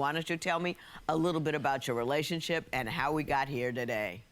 Why don't you tell me a little bit about your relationship and how we got here today?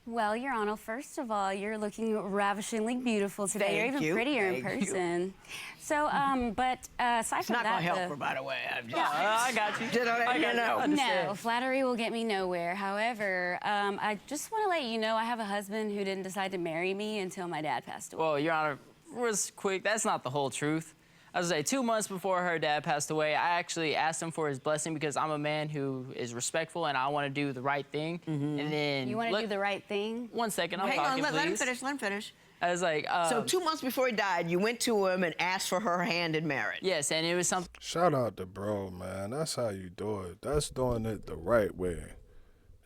Well, Your Honor, first of all, you're looking ravishingly beautiful today. You're even prettier in person. So, but aside It's from not that, gonna help her, by the way. I'm just, I got you. Did I let you know? no, flattery will get me nowhere. However, I just want to let you know I have a husband who didn't decide to marry me until my dad passed away. Well, Your Honor, was quick. That's not the whole truth. I was say 2 months before her dad passed away, I actually asked him for his blessing because I'm a man who is respectful and I want to do the right thing. And then You want to do the right thing? 1 second, I'm Hang talking, on, let him please. finish, let him finish. I was like, So 2 months before he died, you went to him and asked for her hand in marriage. yes, and it was something. Shout out to bro, man. That's how you do it. That's doing it the right way.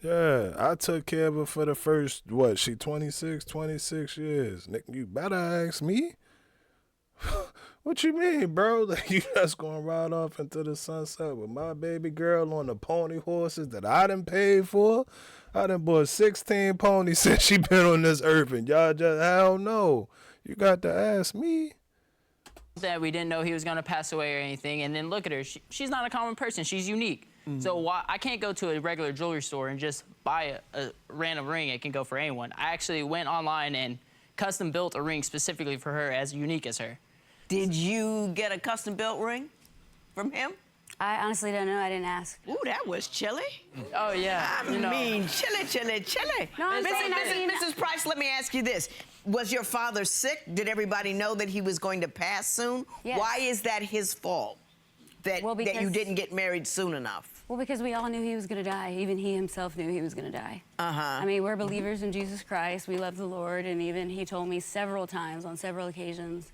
Yeah, I took care of her for the first, what, she 26 years. Nick, you better ask me. What you mean, bro? Like, you just gonna ride off into the sunset with my baby girl on the pony horses that I done paid for? I done bought 16 ponies since she been on this earth, and y'all just, hell no. You got to ask me. That we didn't know he was going to pass away or anything, and then look at her. She's not a common person. She's unique. So why I can't go to a regular jewelry store and just buy a random ring. It can go for anyone. I actually went online and custom built a ring specifically for her, as unique as her. Did you get a custom built ring from him? I honestly don't know. I didn't ask. Ooh, that was chilly. Oh yeah, I mean, chilly. No, I'm saying, Mrs. Price, let me ask you this. Was your father sick? Did everybody know that he was going to pass soon? Yes. Why is that his fault? That you didn't get married soon enough? Well, because we all knew he was going to die. Even he himself knew he was going to die. I mean, we're believers in Jesus Christ. We love the Lord. And even he told me several times on several occasions,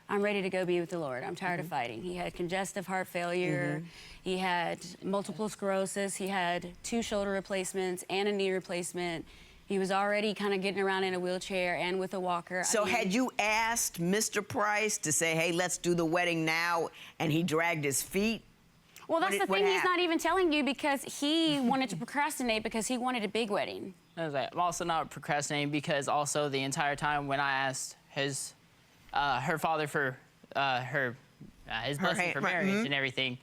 I'm ready to go be with the Lord. I'm tired of fighting. He had congestive heart failure. He had multiple sclerosis. He had 2 shoulder replacements and a knee replacement. He was already kind of getting around in a wheelchair and with a walker. So had you asked Mr. Price to say, hey, let's do the wedding now, and he dragged his feet? Well, that's the what thing he's happened? not even telling you, because he wanted to procrastinate because he wanted a big wedding. I was like, I'm also not procrastinating because also the entire time when I asked her father for his blessing for marriage and everything,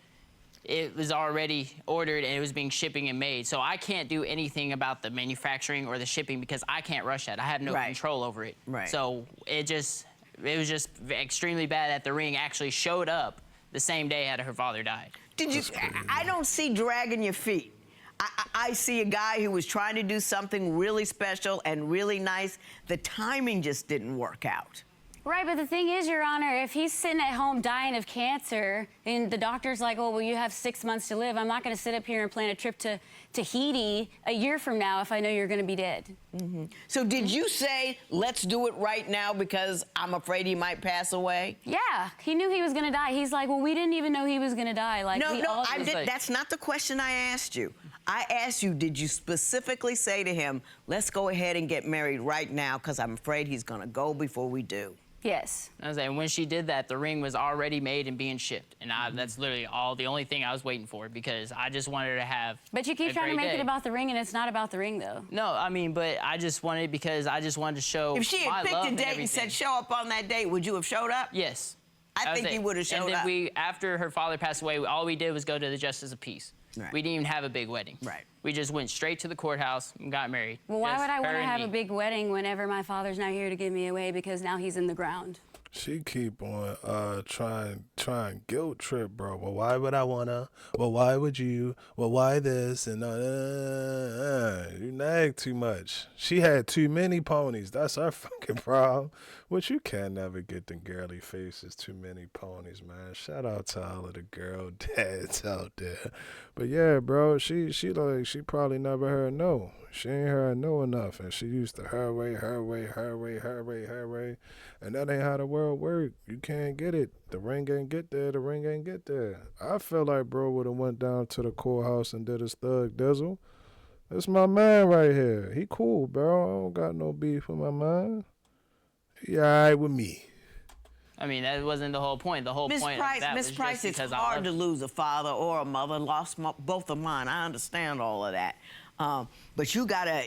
it was already ordered and it was being shipping and made. So I can't do anything about the manufacturing or the shipping because I can't rush that. I have no control over it. So it was just extremely bad that the ring actually showed up the same day after her father died. Did you? I don't see dragging your feet. I see a guy who was trying to do something really special and really nice. The timing just didn't work out. Right, but the thing is, Your Honor, if he's sitting at home dying of cancer and the doctor's like, oh, well, you have 6 months to live, I'm not going to sit up here and plan a trip to Tahiti a year from now if I know you're going to be dead. So did you say, let's do it right now because I'm afraid he might pass away? Yeah, he knew he was going to die. He's like, well, we didn't even know he was going to die. Like, That's not the question I asked you. I asked you, did you specifically say to him, let's go ahead and get married right now because I'm afraid he's going to go before we do? Yes. I was like, when she did that, the ring was already made and being shipped. And that's literally the only thing I was waiting for because I just wanted her to have But you keep trying to make it about the ring, and it's not about the ring, though. No, I mean, but I just wanted because I just wanted to show If she had picked a date and said show up on that date, would you have showed up? Yes. I think you would have showed up. And then after her father passed away, all we did was go to the Justice of Peace. Right. We didn't even have a big wedding. Right. We just went straight to the courthouse and got married. Well, why would I want to have a big wedding whenever my father's not here to give me away because now he's in the ground? She keep on trying guilt trip, bro. Well, why would I wanna? Well, why would you? Well, why this? And you nag too much. She had too many ponies. That's our fucking problem. Which you can never get the girly faces. Too many ponies, man. Shout out to all of the girl dads out there. But yeah, bro, she probably never heard no. She ain't heard no enough, and she used to her way, and that ain't how the world work. You can't get it. The ring ain't get there. The ring ain't get there. I feel like bro would have went down to the courthouse and did his thug dizzle. That's my man right here. He cool, bro. I don't got no beef with my man. He all right with me. I mean, that wasn't the whole point. The whole point of that was Miss Price, just because it's hard to lose a father or a mother. Lost both of mine. I understand all of that. But you gotta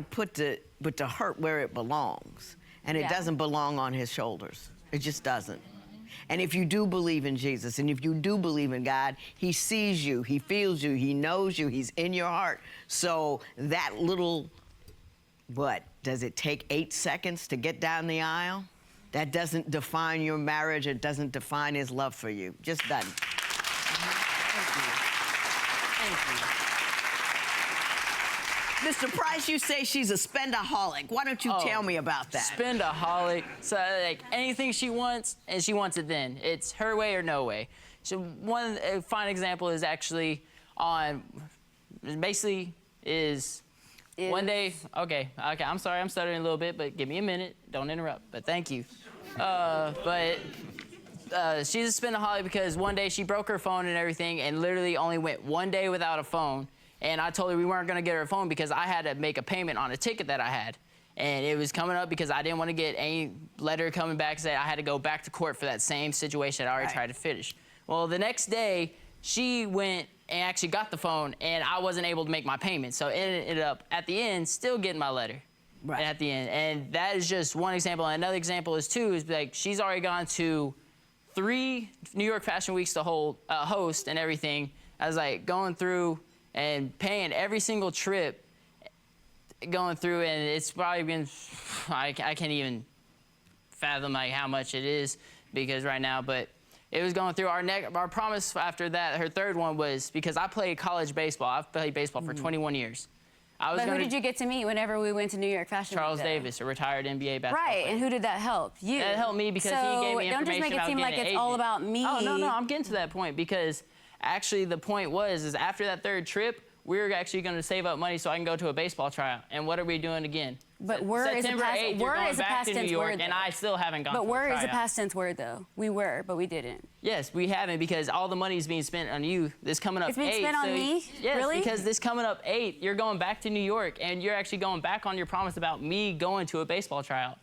put the hurt where it belongs, and it doesn't belong on his shoulders. It just doesn't. And if you do believe in Jesus, and if you do believe in God, he sees you, he feels you, he knows you, he's in your heart. So that little, what, does it take 8 seconds to get down the aisle? That doesn't define your marriage. It doesn't define his love for you. Just doesn't. Thank you. Mr. Price, you say she's a spendaholic. Why don't you tell me about that? Spendaholic. So like anything she wants, and she wants it then. It's her way or no way. So one fine example is actually on, basically is one day. Okay. I'm sorry, I'm stuttering a little bit, but give me a minute. Don't interrupt. But thank you. She's a spendaholic because one day she broke her phone and everything, and literally only went one day without a phone. And I told her we weren't gonna get her a phone because I had to make a payment on a ticket that I had. And it was coming up because I didn't want to get any letter coming back saying I had to go back to court for that same situation that I already tried to finish. Well, the next day, she went and actually got the phone, and I wasn't able to make my payment. So it ended up, at the end, still getting my letter. Right. At the end. And that is just one example. And another example is, too, is like she's already gone to 3 New York Fashion Weeks to host and everything. I was like going through and paying every single trip, going through, and it's probably been, I can't even fathom like how much it is because right now, but it was going through our promise after that. Her third one was because I played college baseball. I've played baseball for 21 years. But who did you get to meet whenever we went to New York Fashion Week? Charles Davis, a retired NBA basketball player. player. And who did that help? You. That helped me because he gave me information. Don't just make it seem like it's all about me. Oh, no, I'm getting to that point because actually the point is after that third trip, we were actually going to save up money so I can go to a baseball tryout. And what are we doing again? But September 8th, you're going back to New York, and I still haven't gone to a tryout. But were is a past tense word, though. We were, but we didn't. Yes, we haven't because all the money is being spent on you. This coming up 8th. It's being spent on me? Yes, really? Because this coming up 8th, you're going back to New York, and you're actually going back on your promise about me going to a baseball tryout.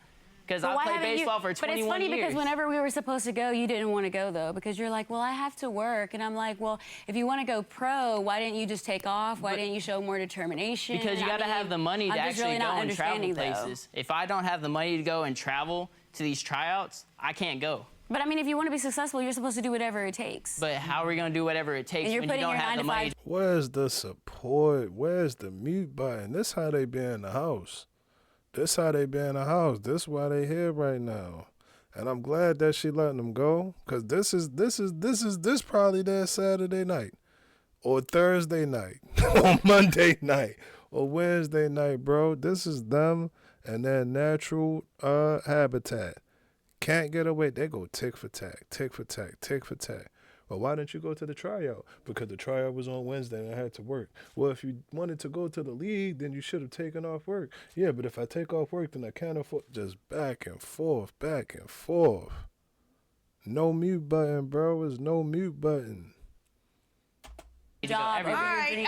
Because I played baseball for 21 years. But it's funny because whenever we were supposed to go, you didn't want to go, though, because you're like, well, I have to work. And I'm like, well, if you want to go pro, why didn't you just take off? Why didn't you show more determination? Because you got to have the money to actually go and travel places. If I don't have the money to go and travel to these tryouts, I can't go. But I mean, if you want to be successful, you're supposed to do whatever it takes. But how are we going to do whatever it takes when you don't have the money? Where's the support? Where's the mute button? This how they be in the house. This how they be in the house. This why they here right now. And I'm glad that she letting them go. Cause this probably their Saturday night. Or Thursday night. Or Monday night. Or Wednesday night, bro. This is them and their natural habitat. Can't get away. They go tick for tack, tick for tack, tick for tack. Well, why didn't you go to the tryout? Because the tryout was on Wednesday and I had to work. Well, if you wanted to go to the league, then you should have taken off work. Yeah, but if I take off work, then I can't afford. Just back and forth, back and forth. No mute button, bro. There's no mute button. Job. All right.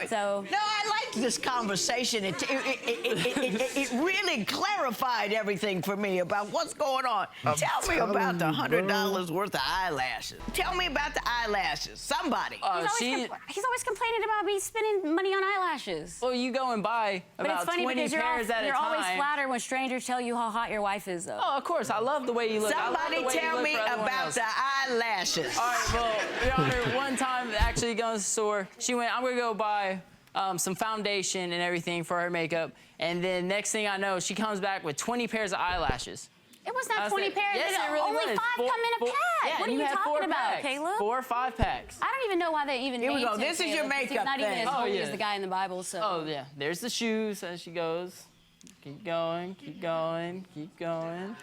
So. No, I liked this conversation. It really clarified everything for me about what's going on. Tell me about the $100 worth of eyelashes. Tell me about the eyelashes. Somebody. He's always complaining about me spending money on eyelashes. Well, you go and buy about 20 pairs at a time. You're always flattered when strangers tell you how hot your wife is, though. Oh, of course. I love the way you look. Somebody tell me about the eyelashes. All right, well, Your Honor, one time actually going to the store, she went, I'm going to go buy some foundation and everything for her makeup. And then next thing I know, she comes back with 20 pairs of eyelashes. It was not 20 pairs. Yes, it really only was. 5 come in a pack. Yeah, what are you talking about, Caleb? 4 or 5 packs. I don't even know why they even Here we named go. him This is your Caleb, 'cause makeup he's not even thing. as holy as the guy in the Bible, so. Oh, yeah. There's the shoes as she goes. Keep going, keep going, keep going.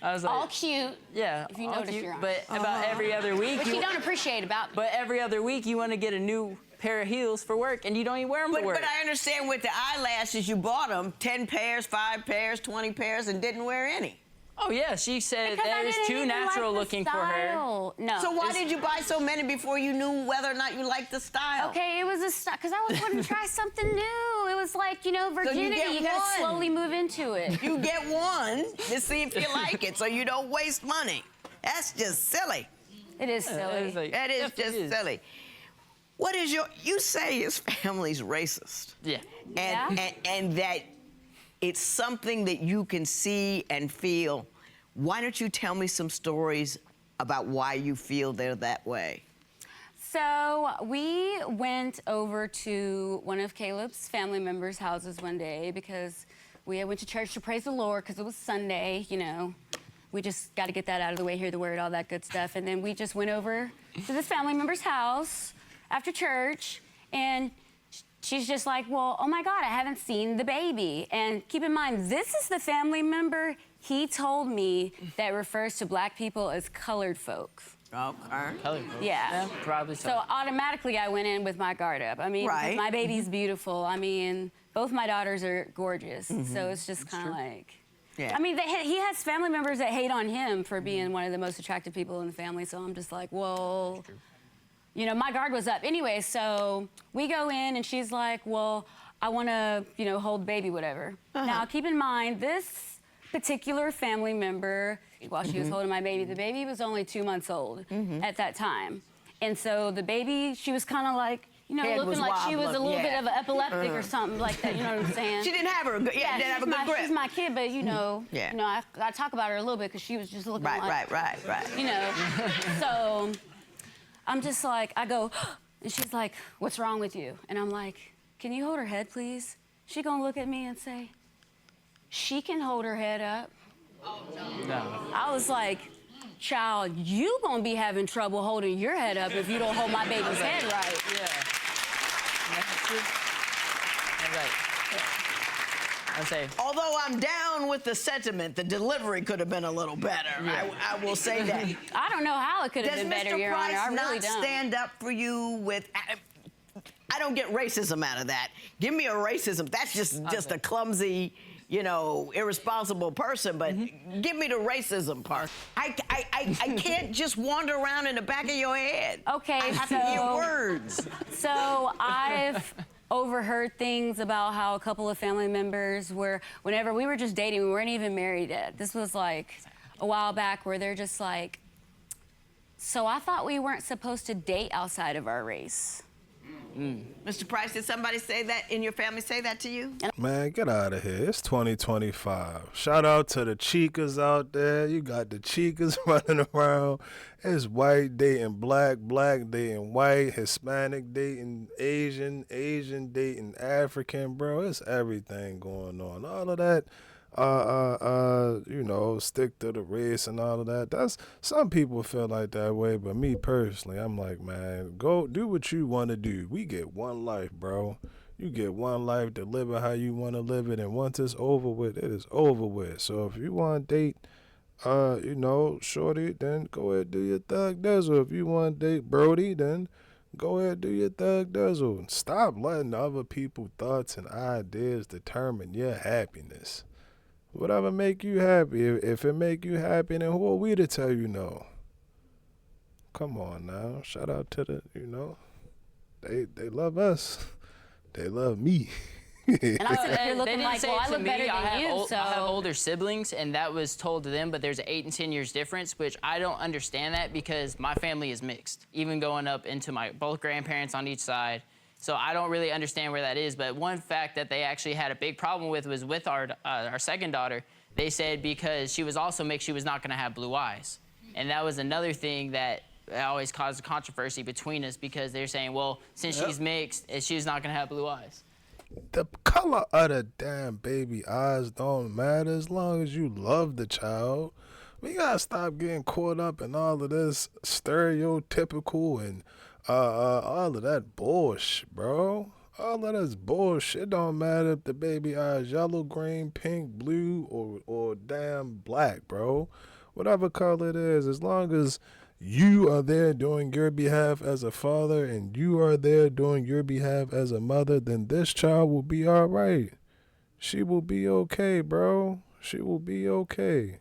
I was like, all cute. Yeah, if you all notice cute, your eyes. but about every other week. Which you don't appreciate about me. But every other week you want to get a new pair of heels for work, and you don't even wear them to work. But I understand with the eyelashes, you bought them 10 pairs, 5 pairs, 20 pairs, and didn't wear any. Oh, yeah, she said Because that is too natural looking for her. No. So why did you buy so many before you knew whether or not you liked the style? Okay, it was a style, because I was wanting to try something new. It was like, virginity. So you gotta slowly move into it. You get one to see if you like it, so you don't waste money. That's just silly. It is silly. That is just silly. What is you say his family's racist. Yeah. And that it's something that you can see and feel Why don't you tell me some stories about why you feel they're that way? So we went over to one of Caleb's family members' houses one day because we went to church to praise the Lord because it was Sunday, you know. We just got to get that out of the way, hear the word, all that good stuff. And then we just went over to this family member's house after church, and she's just like, well, oh my God, I haven't seen the baby. And keep in mind, this is the family member he told me that refers to black people as colored folks. Okay. Colored folks. Yeah. Probably so. So automatically I went in with my guard up. I mean, Right. my baby's beautiful. I mean, both my daughters are gorgeous. So it's just kind of like, Yeah. I mean, he has family members that hate on him for being one of the most attractive people in the family. So I'm just like, well, you know, my guard was up. Anyway, so we go in and she's like, well, I want to, you know, hold the baby, whatever. Now, keep in mind, this particular family member, while she was holding my baby, the baby was only 2 months old at that time. And so the baby, she was kind of like, you know, Head looking was like she was a wobbling, little bit yeah. of an epileptic or something like that, you know what I'm saying? She didn't have her, didn't have a good grip. She's my kid, but you know, Yeah. you know, I talk about her a little bit because she was just looking like, Right. you know. So I'm just like, I go, and she's like, what's wrong with you? And I'm like, can you hold her head, please? She gonna look at me and say, she can hold her head up. No. I was like, child, you gonna be having trouble holding your head up if you don't hold my baby's head right. Yeah. That's right. I say, Although I'm down with the sentiment, the delivery could have been a little better. I will say that. I don't know how it could have Does been better, Mr. Your Price Honor. I not really don't. stand up for you with? I don't get racism out of that. Give me a racism. That's just a clumsy, you know, irresponsible person. But give me the racism part. I can't just wander around in the back of your head. Okay, I have to hear so- words. So I've overheard things about how a couple of family members were, whenever we were just dating, we weren't even married yet. This was like a while back where they're just like, so I thought we weren't supposed to date outside of our race. Mr. Price, did somebody say that in your family say that to you? Man, get out of here. It's 2025. Shout out to the chicas out there. You got the chicas running around. It's white dating black, black dating white, Hispanic dating Asian, Asian dating African, bro. It's everything going on. All of that, you know, stick to the race and all of that. That's, some people feel like that way, but me personally, I'm like, man, go do what you want to do. We get one life, bro. You get one life to live it how you want to live it, and once it's over with, it is over with. So if you want to date, you know, shorty, then go ahead and do your thug dizzle. If you want to date Brody, then go ahead and do your thug dizzle. And stop letting other people's thoughts and ideas determine your happiness. Whatever make you happy. If it make you happy, then who are we to tell you no? Come on now. Shout out to the, you know, they love us. They love me. And I'm sitting there they looking didn't like, say well, it I to look me. better I than have you, so. I have older siblings, and that was told to them, but there's 8 and 10 years difference, which I don't understand that because my family is mixed, even going up into my both grandparents on each side. So I don't really understand where that is. But one fact that they actually had a big problem with was with our second daughter. They said because she was also mixed, she was not going to have blue eyes. And that was another thing that always caused a controversy between us because they're saying, well, since she's mixed, she's not going to have blue eyes. The color of the damn baby eyes don't matter as long as you love the child. We gotta stop getting caught up in all of this stereotypical and all of that bullshit, bro. All of this bullshit. It don't matter if the baby eyes yellow, green, pink, blue, or damn black, bro. Whatever color it is, as long as you are there doing your behalf as a father and you are there doing your behalf as a mother, then this child will be all right. She will be okay, bro. She will be okay.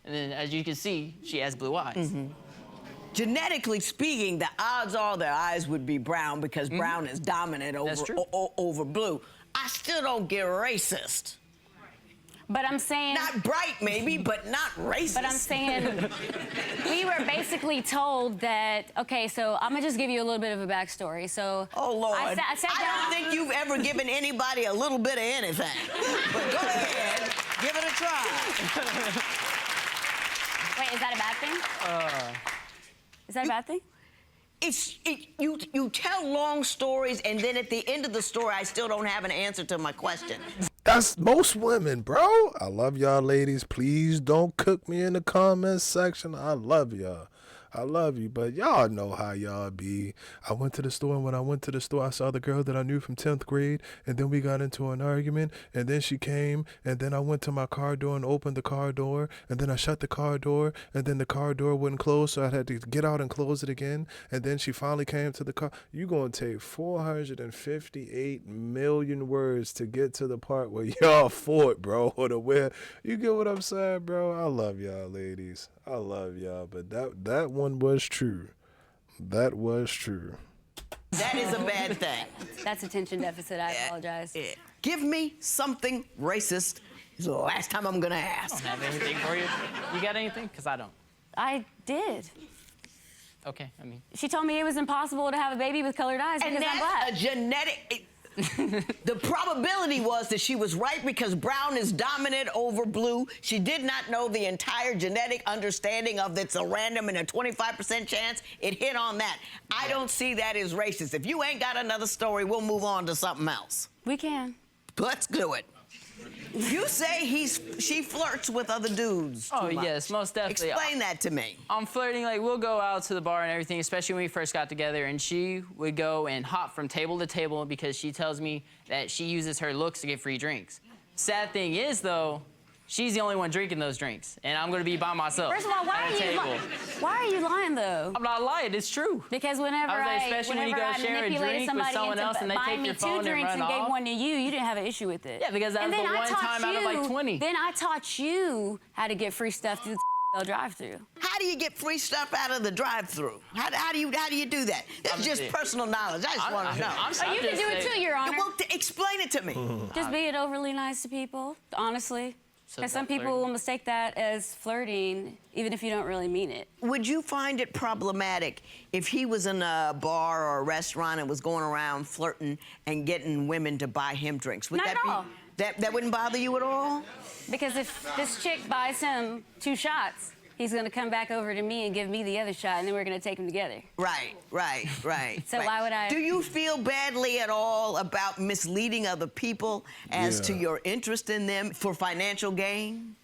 And then, as you can see, she has blue eyes. Genetically speaking, the odds are their eyes would be brown because brown is dominant That's true. over blue. I still don't get racist. But I'm saying. Not bright, maybe, but not racist. But I'm saying we were basically told that, okay, so I'm going to just give you a little bit of a backstory. So Oh, Lord. I sat down. don't think you've ever given anybody a little bit of anything. But go ahead. Give it a try. Wait, is that a bad thing? Is that a bad thing? You tell long stories, and then at the end of the story, I still don't have an answer to my question. That's most women, bro. I love y'all ladies. Please don't cook me in the comments section. I love y'all. I love you, but y'all know how y'all be. I went to the store, and when I went to the store, I saw the girl that I knew from 10th grade, and then we got into an argument, and then she came, and then I went to my car door and opened the car door, and then I shut the car door, and then the car door wouldn't close, so I had to get out and close it again, and then she finally came to the car. You gonna take 458 million words to get to the part where y'all fought, bro, or to where, you get what I'm saying, bro? I love y'all ladies. I love y'all, but that one was true. That was true. That is a bad thing. That's attention deficit. I apologize. Yeah. Give me something racist. It's the last time I'm gonna ask. I don't have anything for you. You got anything? Because I don't. I did. Okay, I mean. She told me it was impossible to have a baby with colored eyes And because I'm that's black. a genetic. The probability was that she was right because brown is dominant over blue. She did not know the entire genetic understanding of it's a random and a 25% chance. It hit on that. I don't see that as racist. If you ain't got another story, we'll move on to something else. We can. Let's do it. You say she flirts with other dudes. Oh, too much. yes, most definitely. Explain that to me. I'm flirting, like, we'll go out to the bar and everything, especially when we first got together, and she would go and hop from table to table because she tells me that she uses her looks to get free drinks. Sad thing is, though, she's the only one drinking those drinks, and I'm gonna be by myself. First of all, why are you lying though? I'm not lying, it's true. Because whenever especially when you go share a manipulated drink with somebody someone else into and they buying take me your 2 phone and drinks run and gave off. one to you didn't have an issue with it. Yeah, because that and was then the I one taught time out of like 20. Then I taught you how to get free stuff through the drive-through. How do you get free stuff out of the drive-through? How do you do that? That's just personal knowledge. I just want to know. Oh, you can do it too, Your Honor. Well, explain it to me. Just being overly nice to people, honestly. So Because some that's people will mistake that as flirting, even if you don't really mean it. Would you find it problematic if he was in a bar or a restaurant and was going around flirting and getting women to buy him drinks? Would Not that at be all. that wouldn't bother you at all? Because if this chick buys him 2 shots, he's going to come back over to me and give me the other shot, and then we're going to take them together. Right. So why would I? Do you feel badly at all about misleading other people as to your interest in them for financial gain?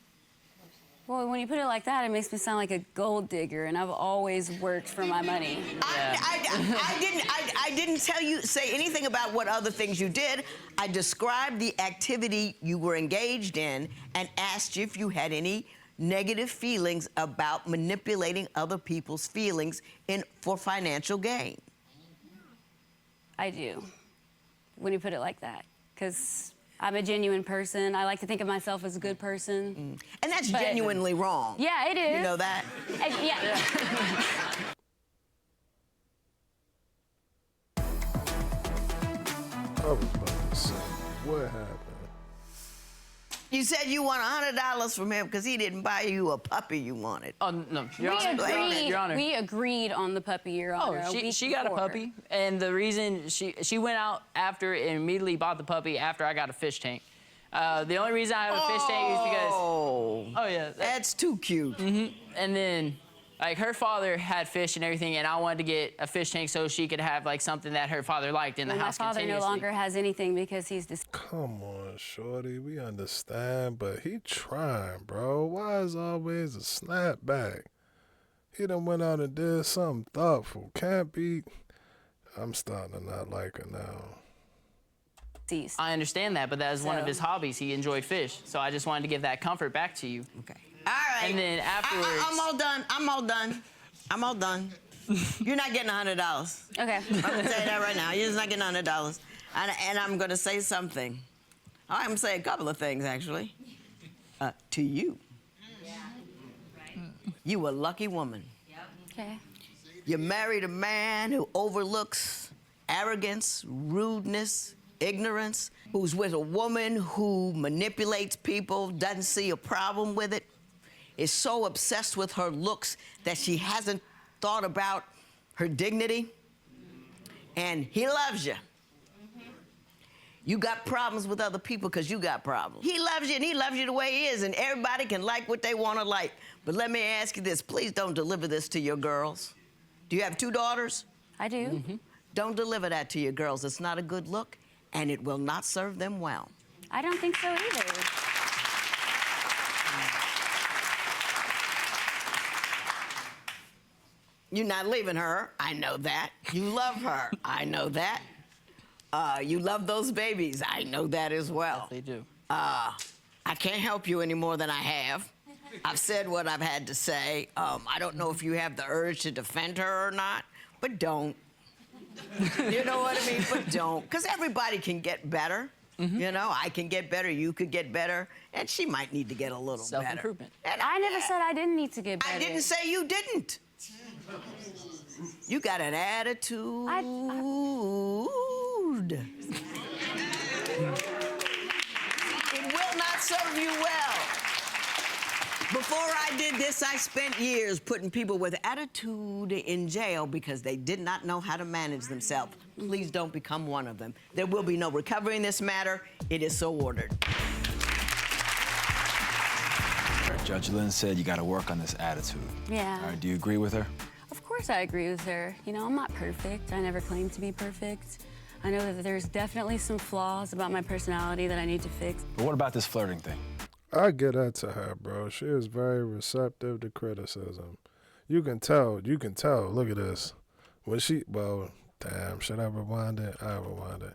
Well, when you put it like that, it makes me sound like a gold digger, and I've always worked for my money. I didn't say anything about what other things you did. I described the activity you were engaged in and asked you if you had any negative feelings about manipulating other people's feelings for financial gain. I do, when you put it like that, because I'm a genuine person. I like to think of myself as a good person. And that's genuinely wrong. Yeah, it is. You know that? Yeah. I was about to say, what happened? You said you want $100 from him because he didn't buy you a puppy you wanted. Oh, no, Your Honor. We agreed on the puppy, Your Honor. Oh, she got a puppy, and the reason she went out after and immediately bought the puppy after I got a fish tank. The only reason I have a fish tank is because... Oh, yeah. That's too cute. And then, like, her father had fish and everything, and I wanted to get a fish tank so she could have, like, something that her father liked in the house My father no continuously. longer has anything because he's Come on, shorty. We understand, but he trying, bro. Why is always a snapback? He done went out and did something thoughtful. Can't be... I'm starting to not like her now. deceased. I understand that, but that is one of his hobbies. He enjoyed fish. So I just wanted to give that comfort back to you. Okay. All right. And then afterwards... I'm all done. You're not getting $100. Okay. I'm going to say that right now. You're just not getting $100. And I'm going to say something. I'm going to say a couple of things, actually. To you. You a lucky woman. Okay. You married a man who overlooks arrogance, rudeness, ignorance, who's with a woman who manipulates people, doesn't see a problem with it, is so obsessed with her looks that she hasn't thought about her dignity, and he loves you. You got problems with other people because you got problems. He loves you, and he loves you the way he is, and everybody can like what they want to like. But let me ask you this. Please don't deliver this to your girls. Do you have 2 daughters? I do. Mm-hmm. Don't deliver that to your girls. It's not a good look, and it will not serve them well. I don't think so either. You're not leaving her. I know that. You love her. I know that. You love those babies. I know that as well. They do. I can't help you any more than I have. I've said what I've had to say. I don't know if you have the urge to defend her or not, but don't. You know what I mean? But don't. Because everybody can get better. Mm-hmm. You know, I can get better, you could get better, and she might need to get a little better. Self-improvement. And I never said I didn't need to get better. I didn't say you didn't. You got an attitude. It will not serve you well. Before I did this, I spent years putting people with attitude in jail because they did not know how to manage themselves. Please don't become one of them. There will be no recovery in this matter. It is so ordered. Judge Lynn said you got to work on this attitude. Yeah. All right, do you agree with her? Of course I agree with her. You know, I'm not perfect. I never claimed to be perfect. I know that there's definitely some flaws about my personality that I need to fix. But what about this flirting thing? I get that to her, bro. She is very receptive to criticism. You can tell. Look at this. When she, well, damn, should I rewind it? I rewind it.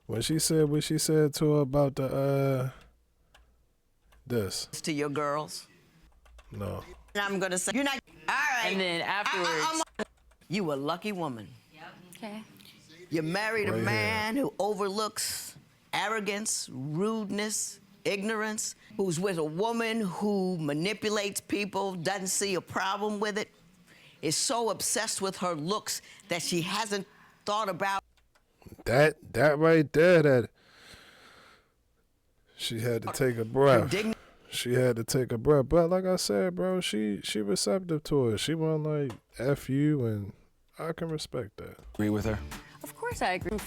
When she said what she said to her about the, this. To your girls. No. And I'm going to say, you're not, all right. And then afterwards. You a lucky woman. Okay. You married a Right man who overlooks arrogance, rudeness, ignorance, who's with a woman who manipulates people, doesn't see a problem with it, is so obsessed with her looks that she hasn't thought about That right there, that she had to take a breath. She had to take a breath. But like I said, bro, she receptive to it. She wasn't like, F you, and I can respect that. Agree with her? Of course I agree.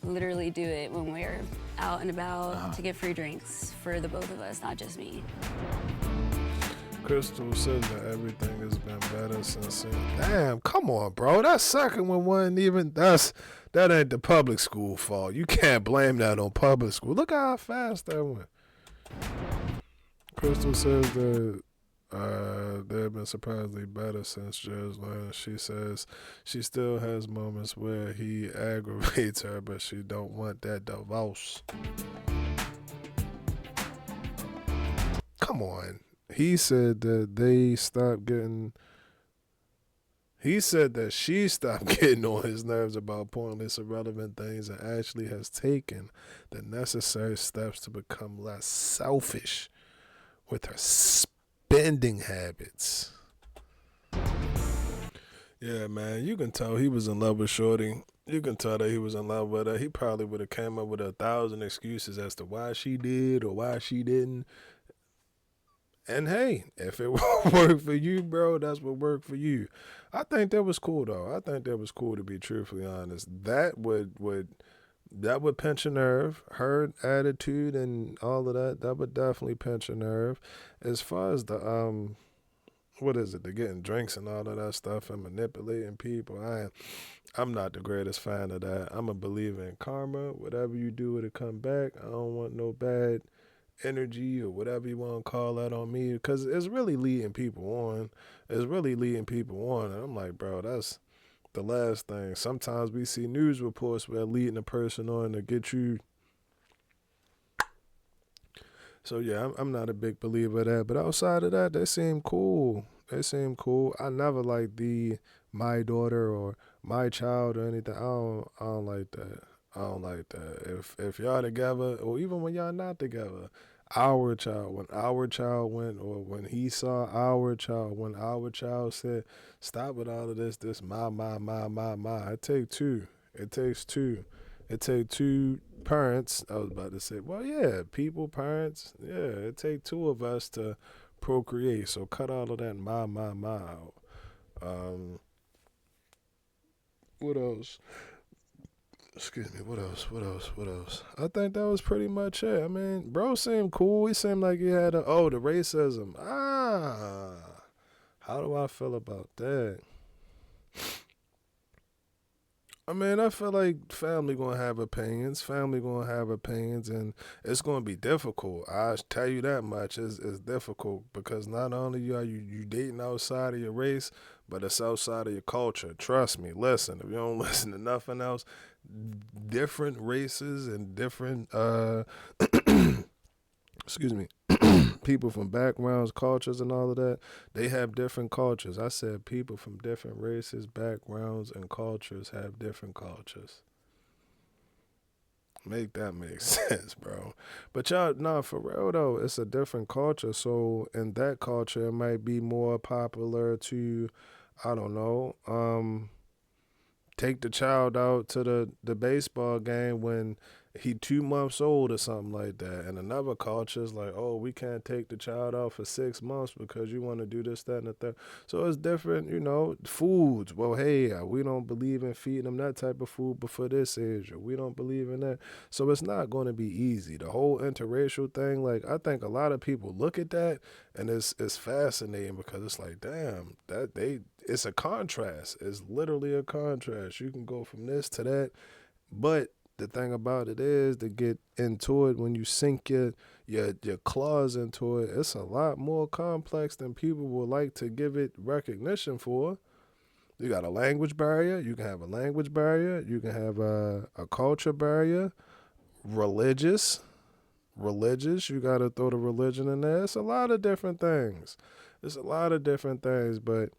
Literally do it when we're out and about to get free drinks for the both of us, not just me. Crystal says that everything has been better since. Damn, come on, bro. That second one wasn't even. That ain't the public school fault. You can't blame that on public school. Look how fast that went. Crystal says that they've been surprisingly better since Judge Toler. She says she still has moments where he aggravates her, but she don't want that divorce. Come on. He said that they stopped getting. He said that she stopped getting on his nerves about pointless, irrelevant things and actually has taken the necessary steps to become less selfish with her spending habits. Yeah, man, you can tell he was in love with Shorty. You can tell that he was in love with her. He probably would have came up with 1,000 excuses as to why she did or why she didn't. And hey, if it worked for you, bro, that's what worked for you. I think that was cool, though. I think that was cool, to be truthfully honest. That would pinch a nerve. Her attitude and all of that would definitely pinch a nerve. As far as the what is it? The getting drinks and all of that stuff and manipulating people. I'm not the greatest fan of that. I'm a believer in karma. Whatever you do, it'll come back. I don't want no bad energy or whatever you want to call that on me, because it's really leading people on. And I'm like, bro, that's the last thing. Sometimes we see news reports where leading a person on to get you. So yeah, I'm not a big believer of that. But outside of that, they seem cool. I never liked my daughter or my child or anything. I don't like that. I don't like that. If y'all together, or even when y'all not together, our child, when our child went, or when he saw our child, when our child said, stop with all of this my. It takes two. It takes two parents. I was about to say, well, yeah, parents. Yeah, it takes two of us to procreate. So cut all of that my out. What else? Excuse me, what else? I think that was pretty much it. I mean, bro seemed cool. He seemed like he had the racism. How do I feel about that? I mean, I feel like family gonna have opinions. And it's gonna be difficult. I tell you that much. It's difficult because not only are you dating outside of your race, but it's outside of your culture. Trust me. Listen, if you don't listen to nothing else, different races and different excuse me, people from backgrounds, cultures, and all of that, they have different cultures. I said people from different races, backgrounds, and cultures have different cultures. Make that make sense, bro. But y'all, nah, for real though, it's a different culture. So in that culture, it might be more popular to, I don't know, take the child out to the baseball game when he 2 months old or something like that. And another culture is like, oh, we can't take the child out for 6 months because you want to do this, that, and the third. So it's different, foods. Well, hey, we don't believe in feeding them that type of food before this age, or we don't believe in that. So it's not going to be easy. The whole interracial thing, like, I think a lot of people look at that and it's fascinating because it's like, damn, it's a contrast. It's literally a contrast. You can go from this to that, but the thing about it is to get into it when you sink your claws into it, it's a lot more complex than people would like to give it recognition for. You got a language barrier. You can have a language barrier. You can have a culture barrier. Religious. You got to throw the religion in there. It's a lot of different things. But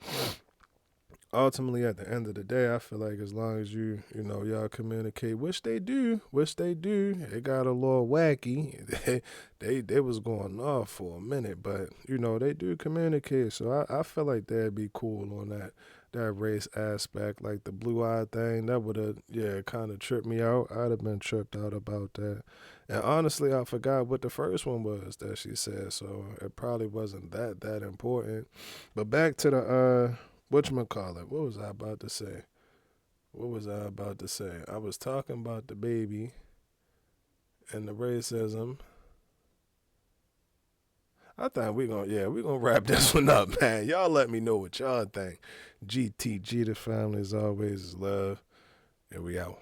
ultimately, at the end of the day, I feel like as long as y'all communicate, which they do, it got a little wacky. They was going off for a minute, but they do communicate. So I feel like they'd be cool on that race aspect, like the blue-eyed thing. That would have kind of tripped me out. I'd have been tripped out about that. And honestly, I forgot what the first one was that she said, so it probably wasn't that important. But back to the whatchamacallit, what was I about to say? I was talking about the baby and the racism. I think we're gonna wrap this one up, man. Y'all let me know what y'all think. GTG, the family as always is love, and we out.